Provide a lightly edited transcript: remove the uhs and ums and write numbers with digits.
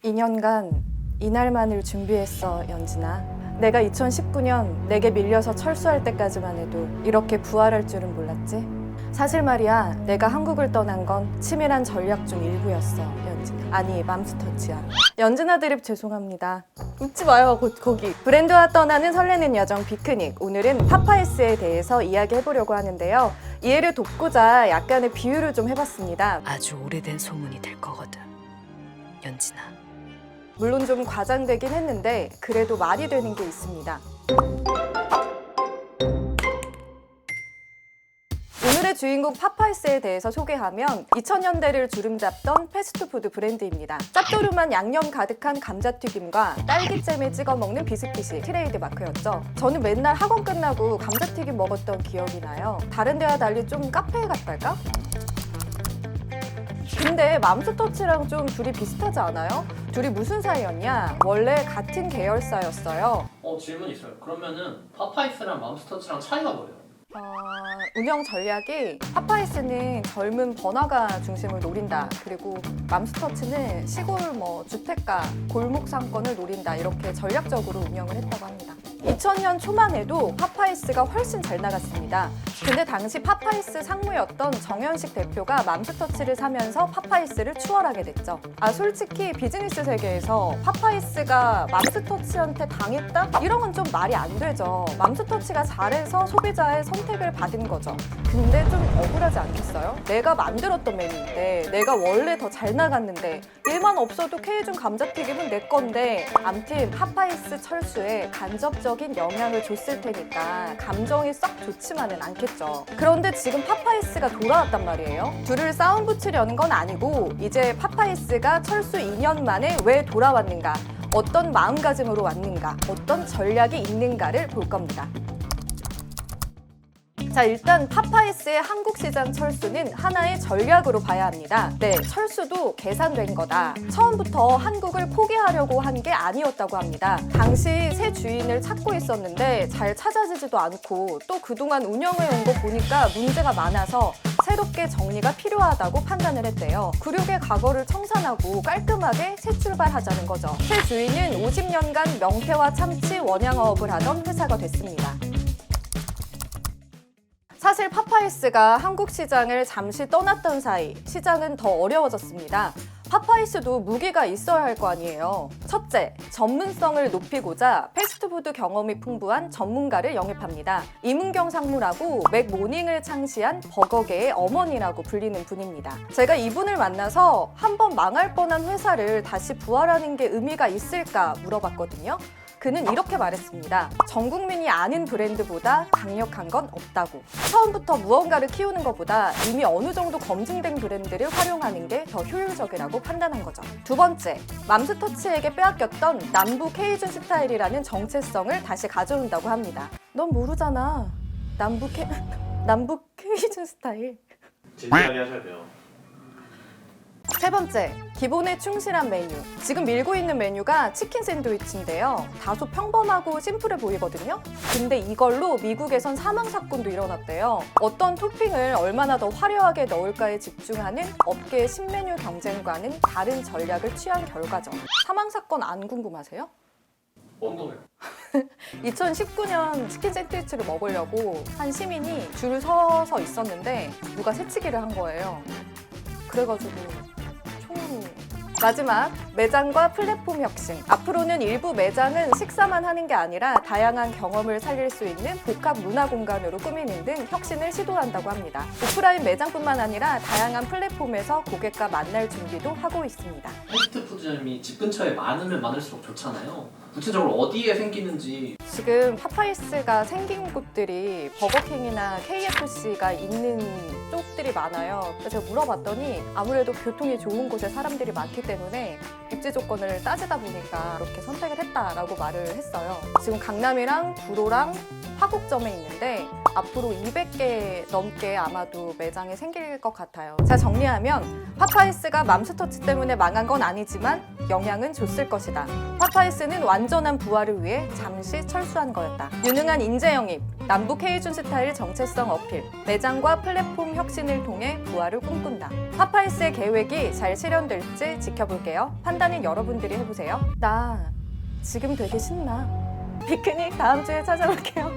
2년간 이날만을 준비했어, 연진아. 내가 2019년 내게 밀려서 철수할 때까지만 해도 이렇게 부활할 줄은 몰랐지. 사실 말이야, 내가 한국을 떠난 건 치밀한 전략 중 일부였어, 연진아. 아니, 맘스터치야. 연진아 드립 죄송합니다. 웃지 마요, 거기. 브랜드와 떠나는 설레는 여정 피크닉. 오늘은 파파이스에 대해서 이야기해보려고 하는데요. 이해를 돕고자 약간의 비유를 좀 해봤습니다. 아주 오래된 소문이 될 거거든, 연진아. 물론 좀 과장되긴 했는데 그래도 말이 되는 게 있습니다. 오늘의 주인공 파파이스에 대해서 소개하면 2000년대를 주름잡던 패스트푸드 브랜드입니다. 짭조름한 양념 가득한 감자튀김과 딸기잼에 찍어 먹는 비스킷이 트레이드 마크였죠. 저는 맨날 학원 끝나고 감자튀김 먹었던 기억이 나요. 다른 데와 달리 좀 카페 같달까? 근데 맘스터치랑 좀 둘이 비슷하지 않아요? 둘이 무슨 사이였냐? 원래 같은 계열사였어요. 질문 있어요. 그러면은 파파이스랑 맘스터치랑 차이가 뭐예요? 운영 전략이 파파이스는 젊은 번화가 중심을 노린다. 그리고 맘스터치는 시골 주택가, 골목 상권을 노린다. 이렇게 전략적으로 운영을 했다고 합니다. 2000년 초만 해도 파파이스가 훨씬 잘 나갔습니다. 근데 당시 파파이스 상무였던 정현식 대표가 맘스터치를 사면서 파파이스를 추월하게 됐죠. 솔직히 비즈니스 세계에서 파파이스가 맘스터치한테 당했다? 이런 건 좀 말이 안 되죠. 맘스터치가 잘해서 소비자의 선택을 받은 거죠. 근데 좀 억울하지 않겠어요? 내가 만들었던 메뉴인데, 내가 원래 더 잘 나갔는데, 얘만 없어도 K준 감자튀김은 내 건데, 암튼 파파이스 철수에 간접적인 영향을 줬을 테니까 감정이 썩 좋지만은 않겠죠. 그런데 지금 파파이스가 돌아왔단 말이에요. 둘을 싸움 붙이려는 건 아니고, 이제 파파이스가 철수 2년 만에 왜 돌아왔는가, 어떤 마음가짐으로 왔는가, 어떤 전략이 있는가를 볼 겁니다. 자, 일단 파파이스의 한국 시장 철수는 하나의 전략으로 봐야 합니다. 네, 철수도 계산된 거다. 처음부터 한국을 포기하려고 한 게 아니었다고 합니다. 당시 새 주인을 찾고 있었는데 잘 찾아지지도 않고 또 그동안 운영해 온 거 보니까 문제가 많아서 새롭게 정리가 필요하다고 판단을 했대요. 굴욕의 과거를 청산하고 깔끔하게 새 출발하자는 거죠. 새 주인은 50년간 명태와 참치 원양어업을 하던 회사가 됐습니다. 사실 파파이스가 한국 시장을 잠시 떠났던 사이 시장은 더 어려워졌습니다. 파파이스도 무기가 있어야 할 거 아니에요. 첫째, 전문성을 높이고자 패스트푸드 경험이 풍부한 전문가를 영입합니다. 이문경 상무라고 맥모닝을 창시한 버거계의 어머니라고 불리는 분입니다. 제가 이분을 만나서 한번 망할 뻔한 회사를 다시 부활하는 게 의미가 있을까 물어봤거든요. 그는 이렇게 말했습니다. 전 국민이 아는 브랜드보다 강력한 건 없다고. 처음부터 무언가를 키우는 것보다 이미 어느 정도 검증된 브랜드를 활용하는 게 더 효율적이라고 판단한 거죠. 두 번째, 맘스터치에게 빼앗겼던 남부 케이준 스타일이라는 정체성을 다시 가져온다고 합니다. 넌 모르잖아. 남부 케이준 스타일. 진지하게 하셔야 돼요. 세 번째, 기본에 충실한 메뉴. 지금 밀고 있는 메뉴가 치킨 샌드위치인데요. 다소 평범하고 심플해 보이거든요. 근데 이걸로 미국에선 사망사건도 일어났대요. 어떤 토핑을 얼마나 더 화려하게 넣을까에 집중하는 업계의 신메뉴 경쟁과는 다른 전략을 취한 결과죠. 사망사건 안 궁금하세요? 어떠해요? 2019년 치킨 샌드위치를 먹으려고 한 시민이 줄을 서서 있었는데 누가 새치기를 한 거예요. 그래가지고 총으로. 마지막, 매장과 플랫폼 혁신. 앞으로는 일부 매장은 식사만 하는 게 아니라 다양한 경험을 살릴 수 있는 복합 문화 공간으로 꾸미는 등 혁신을 시도한다고 합니다. 오프라인 매장뿐만 아니라 다양한 플랫폼에서 고객과 만날 준비도 하고 있습니다. 패스트푸드점이 집 근처에 많으면 많을수록 좋잖아요. 구체적으로 어디에 생기는지. 지금 파파이스가 생긴 곳들이 버거킹이나 KFC가 있는 쪽들이 많아요. 그래서 제가 물어봤더니 아무래도 교통이 좋은 곳에 사람들이 많기 때문에 입지 조건을 따지다 보니까 이렇게 선택을 했다라고 말을 했어요. 지금 강남이랑 구로랑 화곡점에 있는데 앞으로 200개 넘게 아마도 매장이 생길 것 같아요. 자, 정리하면 파파이스가 맘스터치 때문에 망한 건 아니지만 영향은 줬을 것이다. 파파이스는 완전한 부활을 위해 잠시 철수한 거였다. 유능한 인재 영입, 남부 K준 스타일 정체성 어필, 매장과 플랫폼 혁신을 통해 부활을 꿈꾼다. 파파이스의 계획이 잘 실현될지 지켜볼게요. 판단은 여러분들이 해보세요. 나 지금 되게 신나. 피크닉 다음 주에 찾아올게요.